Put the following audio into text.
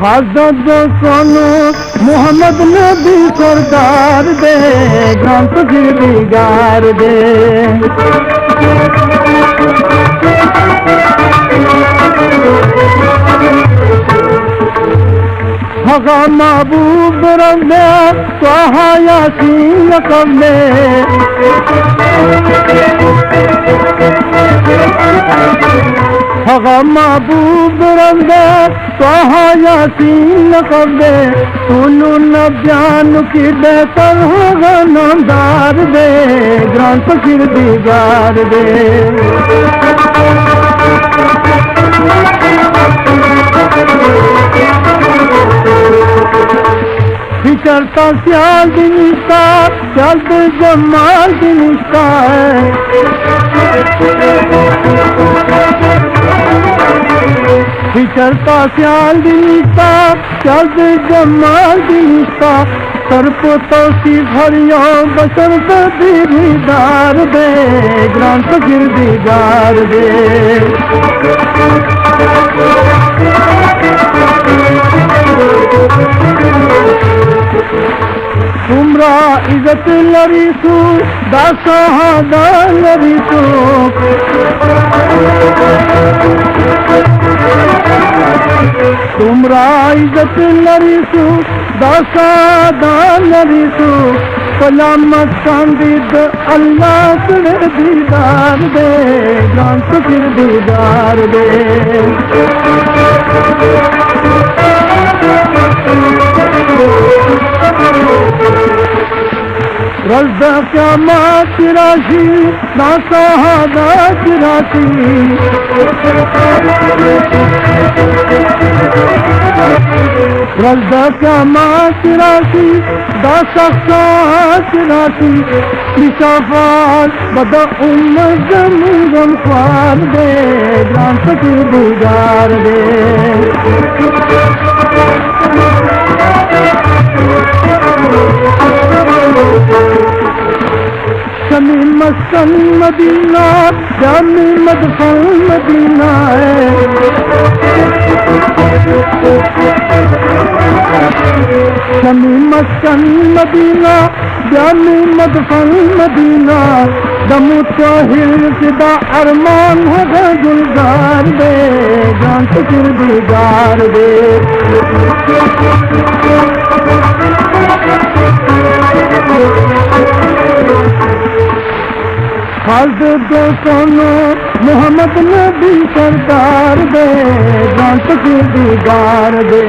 हजरत सोनू मोहम्मद नबी सरदार दे ग्रंथ गिरगार दे हगा महबूब रंदे स्वाहा यासीन कबले हगा महबूब रंदे स्वाहा यासीन कबले तुलू नब्यान की बेतर होगा नामदार दे ग्रंथ गिरगार दे विचरता स्याल दिनिश्ता चलद जमाल दिनिश्ता है विचरता स्याल दिनिश्ता चलद जमाल दिनिश्ता तरफ तो सी भरियो बशर दीदार दे ग्रंथ गिरगार दे तुमरा इज्जत लरीसू दासहादा लरीसू तुमरा इज्जत लरीसू दासहादा लरीसू सलामत सांदीद अल्लाह से दीदार दे ग्रंथ गिरगार दे रज़ा क्या मात राशि ना सहादा राशि रज़ा क्या मात राशि दासात राशि निशाफात बदा उम्मत जम ख्वार दे ग्रंथ गिरगार दे शमी मस्कन मदीना जामी मदफन मदीना है शमी मस्कन मदीना जामी मदफन मदीना दमु तोहिल सिदा अरमान है गुलजार दे ग्रंथ गिरगार दे हजरत सोनू मोहम्मद नबी सरदार दे ग्रंथ गिरगार दे।